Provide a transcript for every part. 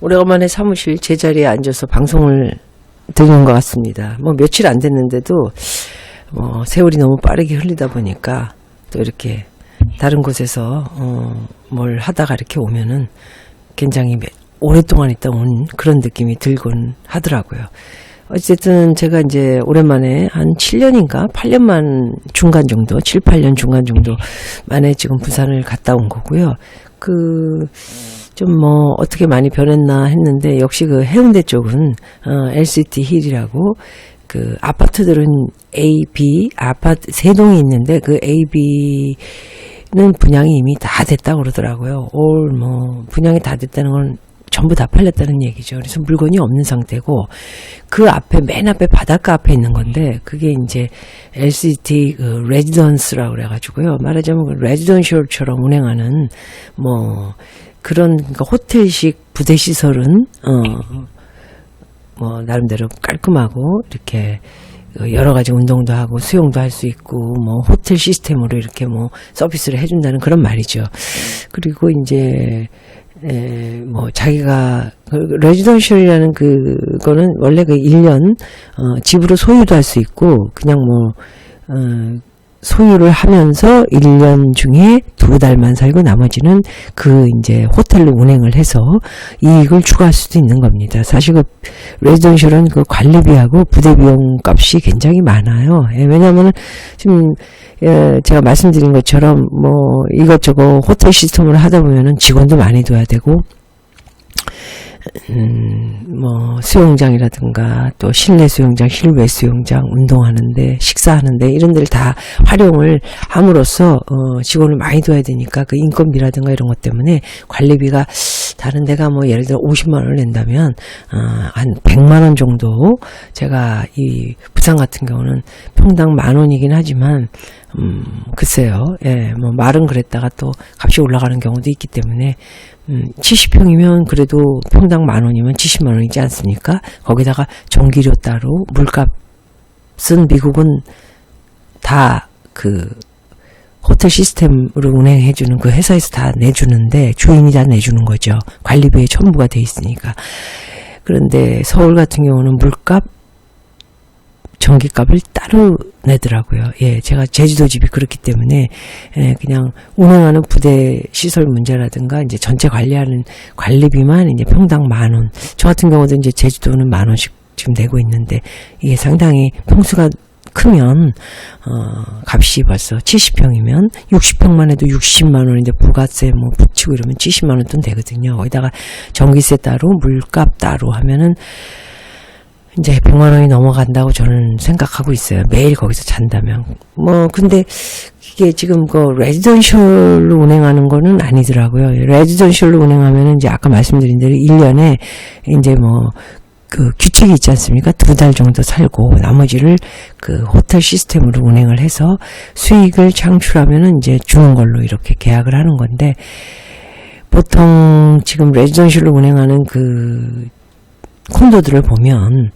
오래간만에 사무실 제자리에 앉아서 방송을 듣는 것 같습니다. 뭐 며칠 안 됐는데도 세월이 너무 빠르게 흘리다 보니까 또 이렇게 다른 곳에서 뭘 하다가 이렇게 오면은 굉장히 오랫동안 있다 온 그런 느낌이 들곤 하더라고요. 어쨌든 제가 이제 오랜만에 한 7년인가 8년만 중간 정도 7, 8년 중간 정도 만에 지금 부산을 갔다 온 거고요. 좀 어떻게 많이 변했나 했는데 역시 그 해운대 쪽은 LCT 힐이라고 그 아파트들은 A, B 아파트 세 동이 있는데 그 A, B는 분양이 이미 다 됐다고 그러더라고요. 분양이 다 됐다는 건 전부 다 팔렸다는 얘기죠. 그래서 물건이 없는 상태고 그 앞에 맨 앞에 바닷가 앞에 있는 건데 그게 이제 LCT 레지던스라고 그래가지고요. 말하자면 레지던셜처럼 운행하는 그런 그러니까 호텔식 부대 시설은 나름대로 깔끔하고 이렇게 여러 가지 운동도 하고 수영도 할 수 있고 호텔 시스템으로 이렇게 서비스를 해준다는 그런 말이죠. 그리고 이제 자기가 레지던셜이라는 그거는 원래 1년 집으로 소유도 할 수 있고 그냥 소유를 하면서 1년 중에 2달만 살고 나머지는 이제 호텔로 운행을 해서 이익을 추가할 수도 있는 겁니다. 사실 레지던셜은 관리비하고 부대비용 값이 굉장히 많아요. 왜냐하면 지금 제가 말씀드린 것처럼 이것저것 호텔 시스템을 하다 보면은 직원도 많이 둬야 되고 수영장이라든가 또 실내 수영장, 실외 수영장, 운동하는데, 식사하는데 이런 데를 다 활용을 함으로써 직원을 많이 둬야 되니까 그 인건비라든가 이런 것 때문에 관리비가 다른 데가 예를 들어 50만 원을 낸다면 한 100만 원 정도 제가 이 부산 같은 경우는 평당 10,000원이긴 하지만 글쎄요. 말은 그랬다가 또 값이 올라가는 경우도 있기 때문에 70평이면 그래도 평당 10,000원이면 70만 원이지 않습니까? 거기다가 전기료 따로 물값은 미국은 다 호텔 시스템으로 운행해주는 그 회사에서 다 내주는데 주인이 다 내주는 거죠. 관리비에 첨부가 돼 있으니까. 그런데 서울 같은 경우는 물값, 전기값을 따로 내더라고요. 제가 제주도 집이 그렇기 때문에 그냥 운행하는 부대 시설 문제라든가 이제 전체 관리하는 관리비만 이제 평당 10,000원. 저 같은 경우도 이제 제주도는 10,000원씩 지금 내고 있는데 이게 상당히 평수가 크면 값이 벌써 70평이면 60평만 해도 60만 원인데 부가세 붙이고 이러면 70만 원 돈 되거든요. 거기다가 전기세 따로 물값 따로 하면은 이제 100만 원이 넘어간다고 저는 생각하고 있어요. 매일 거기서 잔다면. 근데 이게 지금 레지던셜로 운행하는 거는 아니더라고요. 레지던셜로 운행하면은 이제 아까 말씀드린 대로 1년에 이제 규칙이 있지 않습니까? 2달 정도 살고 나머지를 호텔 시스템으로 운행을 해서 수익을 창출하면은 이제 주는 걸로 이렇게 계약을 하는 건데 보통 지금 레지던셜로 운행하는 콘도들을 보면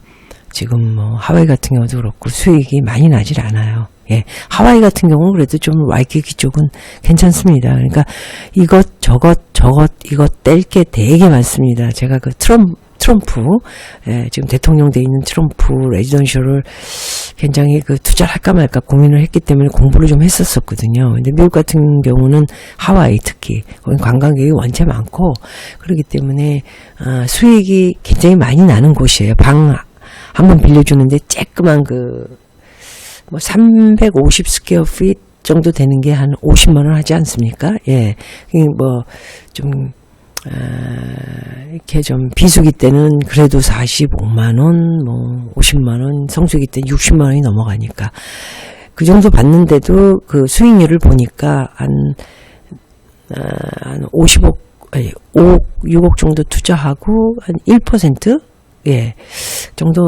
지금 하와이 같은 경우도 그렇고 수익이 많이 나질 않아요. 하와이 같은 경우는 그래도 좀 와이키키 쪽은 괜찮습니다. 그러니까 이것 이것 뗄 게 되게 많습니다. 제가 트럼프 지금 대통령 돼 있는 트럼프 레지던셜을 굉장히 투자를 할까 말까 고민을 했기 때문에 공부를 좀 했었거든요. 근데 미국 같은 경우는 하와이 특히 거기 관광객이 원체 많고 그렇기 때문에 수익이 굉장히 많이 나는 곳이에요. 방 한 번 빌려주는데 쬐끄만 350 스퀘어 핏 정도 되는 게 한 50만 원 하지 않습니까? 이렇게 좀 비수기 때는 그래도 45만 원, 50만 원, 성수기 때 60만 원이 넘어가니까 그 정도 받는데도 수익률을 보니까 한 50억, 5억, 6억 정도 투자하고 한 1%? 정도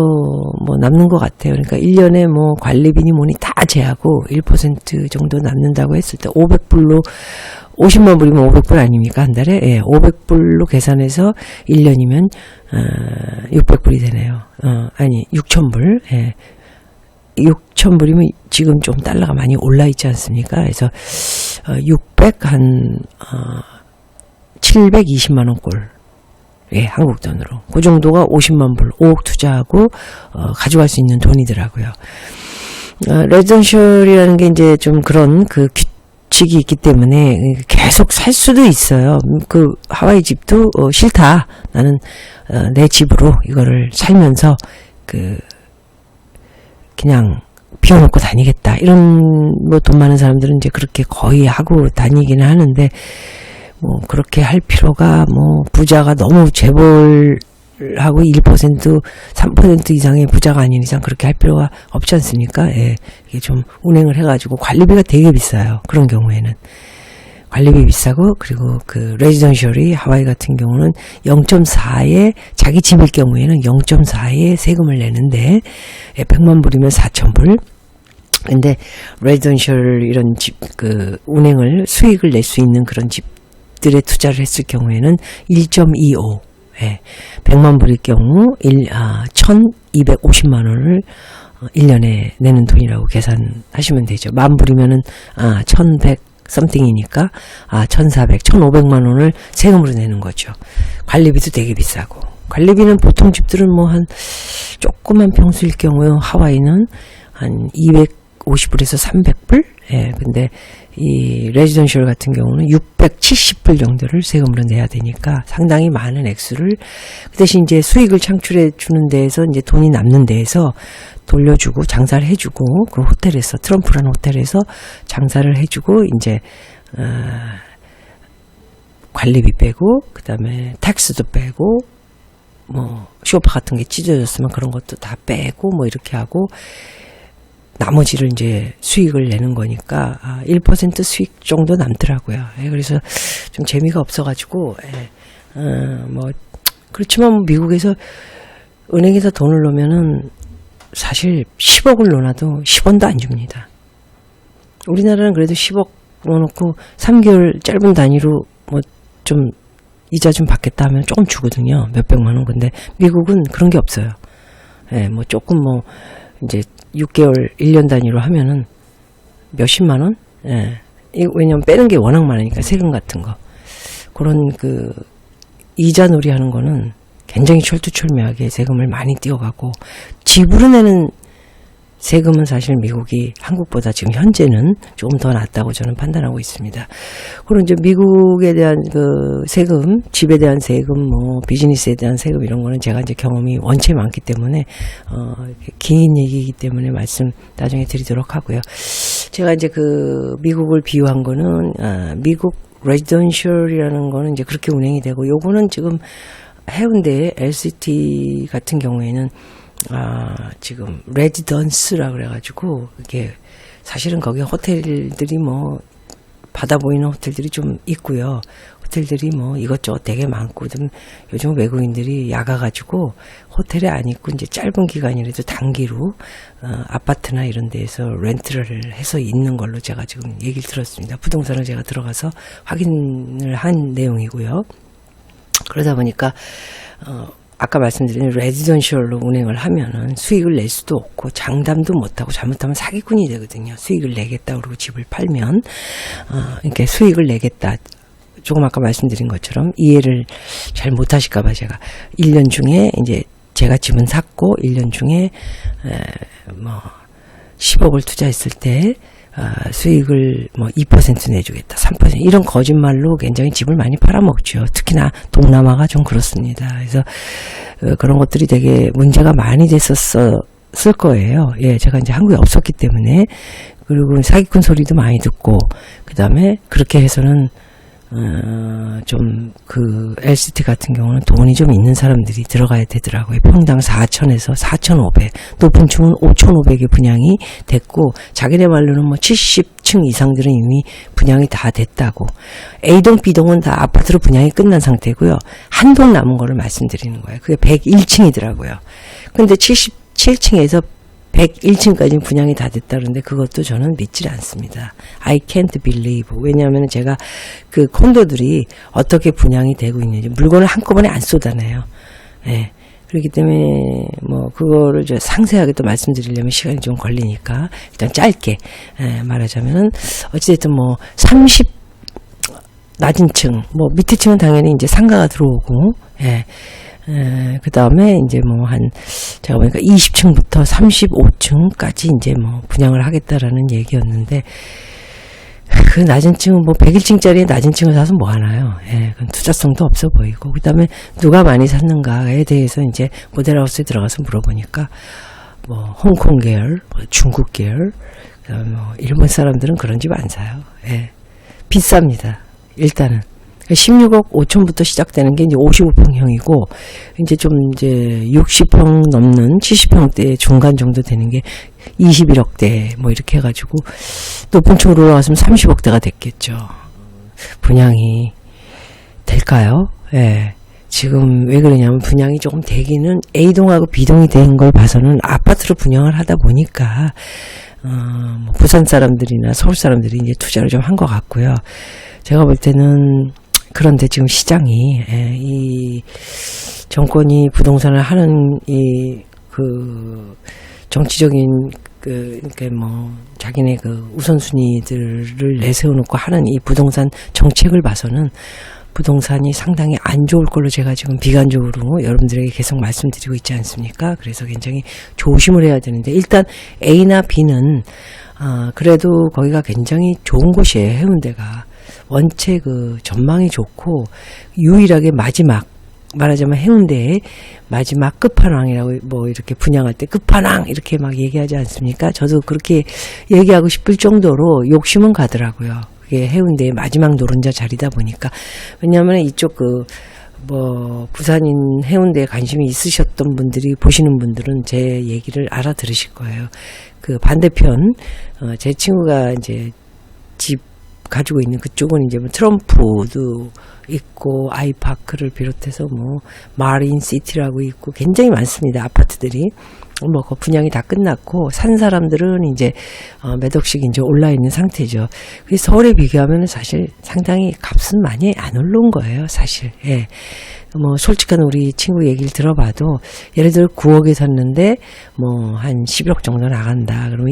남는 것 같아요. 그러니까 1년에 관리비니 뭐니 다 제하고 1% 정도 남는다고 했을 때 500불로 50만 불이면 500불 아닙니까? 한 달에? 500불로 계산해서 1년이면 600불이 되네요. 6,000불. 6,000불이면 지금 좀 달러가 많이 올라 있지 않습니까? 그래서 720만 원 꼴. 예, 한국 돈으로. 그 정도가 50만 불, 5억 투자하고, 가져갈 수 있는 돈이더라고요. 레지던셜이라는 게 이제 좀 그런 그 규칙이 있기 때문에 계속 살 수도 있어요. 그 하와이 집도 싫다. 나는 내 집으로 이거를 살면서 그냥 비워놓고 다니겠다. 이런 뭐 돈 많은 사람들은 이제 그렇게 거의 하고 다니기는 하는데 뭐 그렇게 할 필요가 뭐 부자가 너무 재벌하고 1%, 3% 이상의 부자가 아닌 이상 그렇게 할 필요가 없지 않습니까? 예, 이게 좀 운행을 해가지고 관리비가 되게 비싸요. 그런 경우에는. 관리비 비싸고, 그리고 그 레지던셜이 하와이 같은 경우는 0.4에 자기 집일 경우에는 0.4에 세금을 내는데, 예, 100만 불이면 4,000불. 근데 레지던셜 이런 집 그 운행을 수익을 낼 수 있는 그런 집들에 투자를 했을 경우에는 1.25. 예, 100만 불일 경우 1,250만 원을 1년에 내는 돈이라고 계산하시면 되죠. 만 불이면은 1,100 썸띵이니까 1,400, 1,500만 원을 세금으로 내는 거죠. 관리비도 되게 비싸고. 관리비는 보통 집들은 뭐 한 조그만 평수일 경우에 하와이는 한 250불에서 300불? 예, 근데 이 레지던셜 같은 경우는 670불 정도를 세금으로 내야 되니까 상당히 많은 액수를 그 대신 이제 수익을 창출해 주는 데에서 이제 돈이 남는 데에서 돌려주고 장사를 해주고 그 호텔에서 트럼프라는 호텔에서 장사를 해주고 이제 관리비 빼고 그다음에 텍스도 빼고 뭐 쇼파 같은 게 찢어졌으면 그런 것도 다 빼고 뭐 이렇게 하고 나머지를 이제 수익을 내는 거니까 1% 수익 정도 남더라고요. 예, 그래서 좀 재미가 없어가지고 뭐 그렇지만 미국에서 은행에서 돈을 넣으면은 사실 10억을 넣어놔도 10원도 안 줍니다. 우리나라는 그래도 10억 넣어놓고 3개월 짧은 단위로 뭐 좀 이자 좀 받겠다 하면 조금 주거든요. 몇백만 원. 근데 미국은 그런 게 없어요. 예, 뭐 조금 뭐 이제 6개월, 1년 단위로 하면은 몇십만 원? 예. 왜냐면 빼는 게 워낙 많으니까 세금 같은 거. 그런 그 이자 놀이 하는 거는 굉장히 철두철미하게 세금을 많이 띄어가고 집으로 내는 세금은 사실 미국이 한국보다 지금 현재는 조금 더 낫다고 저는 판단하고 있습니다. 그리고 이제 미국에 대한 그 세금, 집에 대한 세금, 뭐 비즈니스에 대한 세금 이런 거는 제가 이제 경험이 원체 많기 때문에 긴 얘기이기 때문에 말씀 나중에 드리도록 하고요. 제가 이제 그 미국을 비유한 거는 미국 레지던셜이라는 거는 이제 그렇게 운행이 되고 요거는 지금 해운대 LCT 같은 경우에는 지금 레지던스라 그래가지고 이게 사실은 거기 호텔들이 뭐 바다 보이는 호텔들이 좀 있고요. 호텔들이 뭐 이것저것 되게 많고 좀 요즘 외국인들이 야가가지고 호텔에 안 있고 이제 짧은 기간이라도 단기로 아파트나 이런 데에서 렌트를 해서 있는 걸로 제가 지금 얘기를 들었습니다. 부동산을 제가 들어가서 확인을 한 내용이고요. 그러다 보니까 아까 말씀드린 레지던셜로 운행을 하면은 수익을 낼 수도 없고 장담도 못하고 잘못하면 사기꾼이 되거든요. 수익을 내겠다 그러고 집을 팔면 이렇게 수익을 내겠다. 조금 아까 말씀드린 것처럼 이해를 잘 못하실까봐 제가 1년 중에 이제 제가 집은 샀고 1년 중에 뭐 10억을 투자했을 때 수익을 뭐 2% 내주겠다, 3% 이런 거짓말로 굉장히 집을 많이 팔아먹죠. 특히나 동남아가 좀 그렇습니다. 그래서 그런 것들이 되게 문제가 많이 됐었을 거예요. 예, 제가 이제 한국에 없었기 때문에 그리고 사기꾼 소리도 많이 듣고 그 다음에 그렇게 해서는 좀 그 LCT 같은 경우는 돈이 좀 있는 사람들이 들어가야 되더라고요. 평당 4,000에서 4,500, 높은 층은 5,500의 분양이 됐고 자기네 말로는 뭐 70층 이상들은 이미 분양이 다 됐다고. A동, B동은 다 아파트로 분양이 끝난 상태고요. 한 동 남은 거를 말씀드리는 거예요. 그게 101층이더라고요. 근데 77층에서 101층까지 분양이 다 됐다는데 그것도 저는 믿질 않습니다. I can't believe. 왜냐하면 제가 그 콘도들이 어떻게 분양이 되고 있는지 물건을 한꺼번에 안 쏟아내요. 예. 그렇기 때문에 뭐 그거를 저 상세하게 또 말씀드리려면 시간이 좀 걸리니까 일단 짧게 말하자면은 어찌됐든 뭐 낮은 층, 뭐 밑에 층은 당연히 이제 상가가 들어오고, 예. 그 다음에 이제 뭐 제가 보니까 20층부터 35층까지 이제 뭐 분양을 하겠다라는 얘기였는데, 그 낮은 층은 뭐 101층짜리 낮은 층을 사서 뭐 하나요? 예, 그건 투자성도 없어 보이고, 그 다음에 누가 많이 샀는가에 대해서 이제 모델하우스에 들어가서 물어보니까, 뭐 홍콩 계열, 뭐 중국 계열, 그다음에 뭐 일본 사람들은 그런 집 안 사요. 예, 비쌉니다. 일단은 16억 5천부터 시작되는 게 이제 55평형이고, 이제 좀 이제 60평 넘는 70평대 중간 정도 되는 게 21억대 뭐 이렇게 해가지고 높은 층으로 올라왔으면 30억대가 됐겠죠. 분양이 될까요? 예. 지금 왜 그러냐면 분양이 조금 되기는 A동하고 B동이 된 걸 봐서는 아파트로 분양을 하다 보니까 뭐 부산 사람들이나 서울 사람들이 이제 투자를 좀 한 것 같고요. 제가 볼 때는 그런데 지금 시장이 이 정권이 부동산을 하는 그 정치적인 이렇게 뭐 자기네 그 우선순위들을 내세워놓고 하는 이 부동산 정책을 봐서는 부동산이 상당히 안 좋을 걸로 제가 지금 비관적으로 여러분들에게 계속 말씀드리고 있지 않습니까? 그래서 굉장히 조심을 해야 되는데, 일단 A나 B는 그래도 거기가 굉장히 좋은 곳이에요. 해운대가 원체 그 전망이 좋고, 유일하게 마지막 말하자면 해운대의 마지막 끝판왕이라고 뭐 이렇게 분양할 때 끝판왕 이렇게 막 얘기하지 않습니까? 저도 그렇게 얘기하고 싶을 정도로 욕심은 가더라고요. 그게 해운대의 마지막 노른자 자리다 보니까. 왜냐하면 이쪽 뭐 부산인 해운대에 관심이 있으셨던 분들이, 보시는 분들은 제 얘기를 알아들으실 거예요. 그 반대편 제 친구가 이제 집 가지고 있는 그쪽은 이제 뭐 트럼프도 있고 아이파크를 비롯해서 뭐 마린시티라고 있고 굉장히 많습니다. 아파트들이. 뭐 그 분양이 다 끝났고 산 사람들은 이제 몇 억씩 이제 올라 있는 상태죠. 그래서 서울에 비교하면 사실 상당히 값은 많이 안 올라온 거예요, 사실. 예. 뭐 솔직한 우리 친구 얘기를 들어봐도, 예를 들어 9억에 샀는데 뭐 한 11억 정도 나간다. 그러면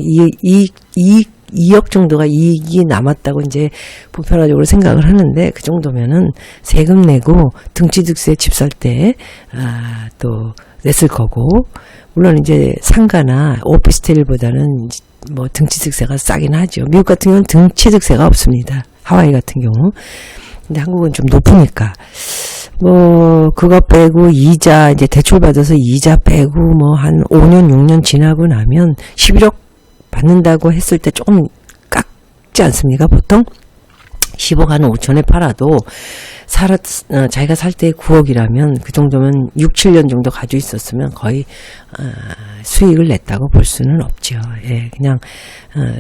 2억 정도가 이익이 남았다고 이제 보편화적으로 생각을 하는데, 그 정도면은 세금 내고 등취득세 집 살 때 또 냈을 거고, 물론 이제 상가나 오피스텔보다는 뭐 등취득세가 싸긴 하죠. 미국 같은 경우는 등취득세가 없습니다. 하와이 같은 경우. 근데 한국은 좀 높으니까. 뭐 그거 빼고 이자 이제 대출 받아서 이자 빼고 뭐 한 5년 6년 지나고 나면 11억 받는다고 했을 때 조금 깎지 않습니까? 보통 10억 한 5천에 팔아도 자기가 살 때 9억이라면 그 정도면 6, 7년 정도 가지고 있었으면 거의 수익을 냈다고 볼 수는 없죠. 예, 그냥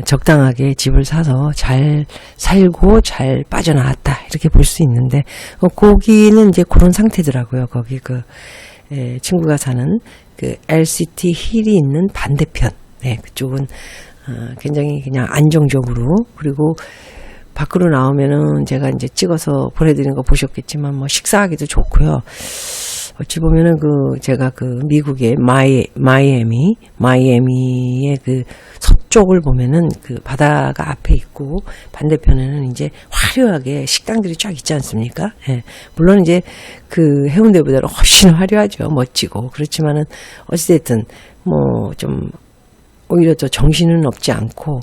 적당하게 집을 사서 잘 살고 잘 빠져나왔다 이렇게 볼 수 있는데, 거기는 이제 그런 상태더라고요. 거기 친구가 사는 그 LCT 힐이 있는 반대편, 네, 그쪽은 굉장히 그냥 안정적으로, 그리고 밖으로 나오면은 제가 이제 찍어서 보내드리는 거 보셨겠지만 뭐 식사하기도 좋고요. 어찌 보면은 제가 미국의 마이애미의 그 서쪽을 보면은 그 바다가 앞에 있고 반대편에는 이제 화려하게 식당들이 쫙 있지 않습니까? 예. 물론 이제 그 해운대보다는 훨씬 화려하죠. 멋지고. 그렇지만은 어찌됐든 뭐 좀 오히려 더 정신은 없지 않고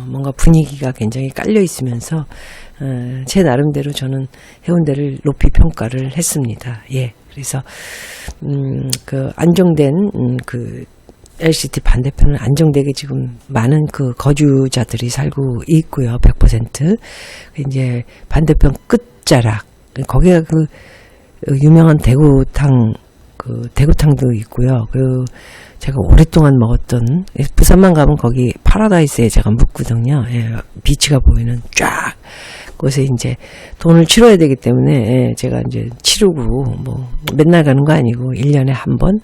뭔가 분위기가 굉장히 깔려 있으면서 제 나름대로 저는 해운대를 높이 평가를 했습니다. 예. 그래서 그 안정된 그 LCT 반대편은 안정되게 지금 많은 그 거주자들이 살고 있고요. 100%. 이제 반대편 끝자락, 거기가 그 유명한 대구탕도 있고요. 제가 오랫동안 먹었던, 부산만 가면 거기 파라다이스에 제가 묵거든요. 예, 비치가 보이는 쫙 곳에 이제 돈을 치러야 되기 때문에, 예, 제가 이제 치르고 뭐 맨날 가는 거 아니고 1년에 한 번,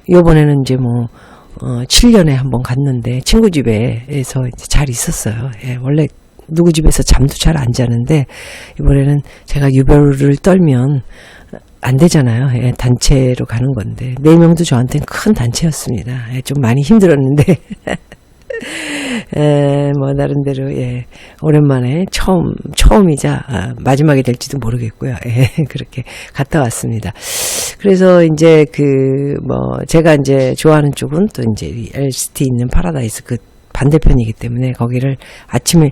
요번에는 이제 뭐 7년에 한 번 갔는데 친구 집에서 이제 잘 있었어요. 예, 원래 누구 집에서 잠도 잘 안 자는데 이번에는 제가 유별을 떨면 안 되잖아요. 예, 단체로 가는 건데 4명도 저한테는 큰 단체였습니다. 예, 좀 많이 힘들었는데 뭐 나름대로 예, 오랜만에 처음이자 마지막이 될지도 모르겠고요. 예, 그렇게 갔다 왔습니다. 그래서 이제 뭐 제가 이제 좋아하는 쪽은 또 이제 LCT 있는 파라다이스 그 반대편이기 때문에 거기를 아침에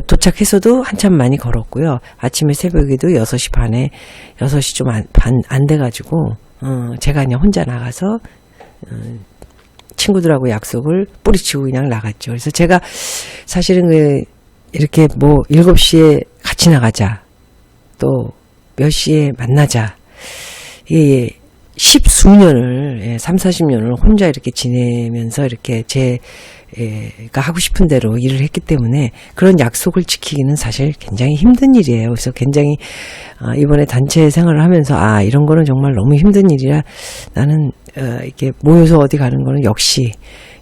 도착해서도 한참 많이 걸었고요. 아침에 새벽에도 6시 반에 6시 좀 안 돼가지고 제가 그냥 혼자 나가서 친구들하고 약속을 뿌리치고 그냥 나갔죠. 그래서 제가 사실은 이렇게 뭐 7시에 같이 나가자, 또 몇 시에 만나자, 이게 10수년을 30-40년을 혼자 이렇게 지내면서 이렇게 제가 하고 싶은 대로 일을 했기 때문에 그런 약속을 지키기는 사실 굉장히 힘든 일이에요. 그래서 굉장히 이번에 단체 생활을 하면서 이런 거는 정말 너무 힘든 일이라 나는 이렇게 모여서 어디 가는 거는 역시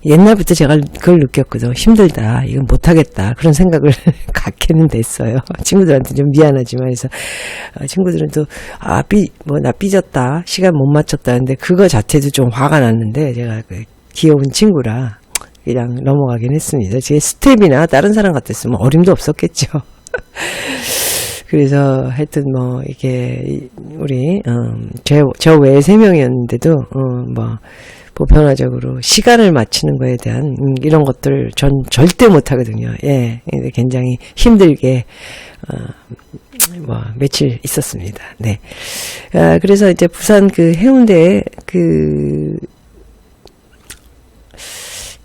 옛날부터 제가 그걸 느꼈거든요. 힘들다. 이건 못하겠다. 그런 생각을 갖게는 됐어요. 친구들한테 좀 미안하지만. 그래서 친구들은 또 나 삐졌다. 시간 못 맞췄다. 근데 그거 자체도 좀 화가 났는데 제가 귀여운 친구라 그냥 넘어가긴 했습니다. 제 스텝이나 다른 사람 같았으면 어림도 없었겠죠. 그래서 하여튼 뭐 이게 우리 저 외에 3명이었는데도 뭐 보편화적으로 시간을 맞추는 거에 대한 이런 것들 전 절대 못하거든요. 예, 굉장히 힘들게 뭐 며칠 있었습니다. 네, 그래서 이제 부산 해운대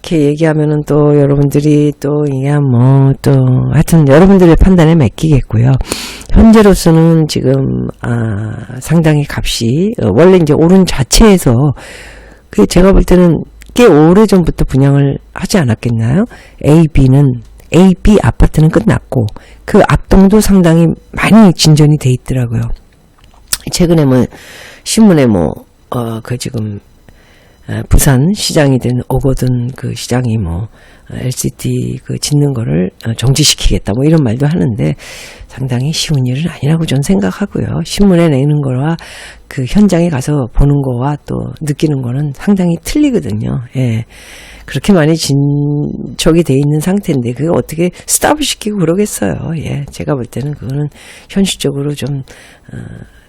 이렇게 얘기하면은 또 여러분들이 또 이게 뭐 또 하여튼 여러분들의 판단에 맡기겠고요. 현재로서는 지금 상당히 값이 원래 이제 오른 자체에서 제가 볼 때는 꽤 오래전부터 분양을 하지 않았겠나요? A, B 아파트는 끝났고 그 앞동도 상당히 많이 진전이 돼 있더라고요. 최근에 뭐 신문에 지금 부산 시장이 된 오거든 그 시장이 LCT 짓는 거를 정지시키겠다 이런 말도 하는데 상당히 쉬운 일은 아니라고 저는 생각하고요. 신문에 내는 거와 그 현장에 가서 보는 거와 또 느끼는 거는 상당히 틀리거든요. 예. 그렇게 많이 진척이 돼 있는 상태인데 그걸 어떻게 스탑을 시키고 그러겠어요. 예. 제가 볼 때는 그거는 현실적으로 좀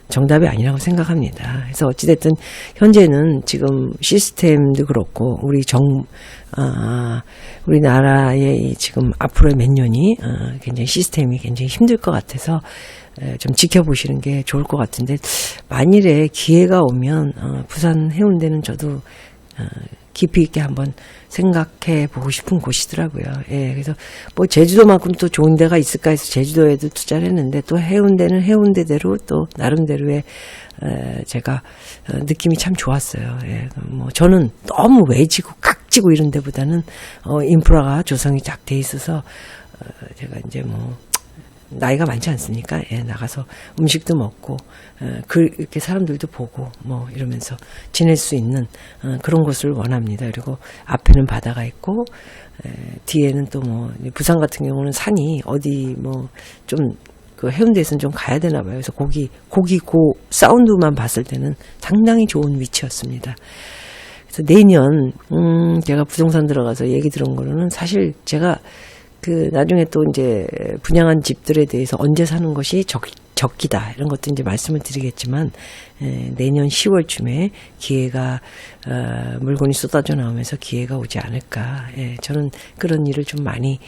정답이 아니라고 생각합니다. 그래서 어찌됐든 현재는 지금 시스템도 그렇고 우리나라의 지금 앞으로의 몇 년이 굉장히 시스템이 굉장히 힘들 것 같아서 좀 지켜보시는 게 좋을 것 같은데 만일에 기회가 오면 부산 해운대는 저도 깊이 있게 한번 생각해 보고 싶은 곳이더라고요. 예, 그래서 뭐 제주도만큼 또 좋은 데가 있을까 해서 제주도에도 투자를 했는데 또 해운대는 해운대대로 또 나름대로의 제가 느낌이 참 좋았어요. 예, 뭐 저는 너무 외지고 각지고 이런 데보다는 인프라가 조성이 쫙 돼 있어서 제가 이제 나이가 많지 않습니까? 예, 나가서 음식도 먹고, 이렇게 사람들도 보고, 이러면서 지낼 수 있는, 그런 곳을 원합니다. 그리고 앞에는 바다가 있고, 뒤에는 또 부산 같은 경우는 산이 어디 해운대에서는 좀 가야 되나 봐요. 그래서 사운드만 봤을 때는 상당히 좋은 위치였습니다. 그래서 내년, 제가 부동산 들어가서 얘기 들은 거로는 사실 제가 나중에 또 이제 분양한 집들에 대해서 언제 사는 것이 적기다. 이런 것도 이제 말씀을 드리겠지만, 내년 10월쯤에 기회가, 물건이 쏟아져 나오면서 기회가 오지 않을까. 예, 저는 그런 일을 좀 많이,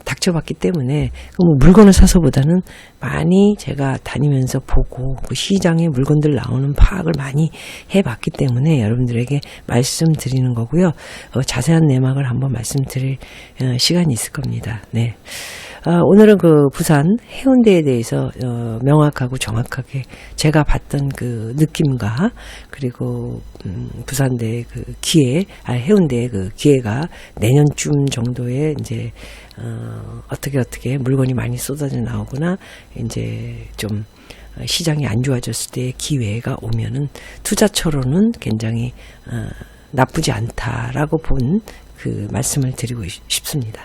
닥쳐봤기 때문에, 물건을 사서보다는 많이 제가 다니면서 보고, 그 시장에 물건들 나오는 파악을 많이 해봤기 때문에 여러분들에게 말씀드리는 거고요. 자세한 내막을 한번 말씀드릴, 시간이 있을 겁니다. 네. 오늘은 부산 해운대에 대해서 명확하고 정확하게 제가 봤던 그 느낌과 그리고 부산대의 해운대의 기회가 내년쯤 정도에 이제 어떻게 물건이 많이 쏟아져 나오거나 이제 좀 시장이 안 좋아졌을 때 기회가 오면은 투자처로는 굉장히 나쁘지 않다라고 본 말씀을 드리고 싶습니다.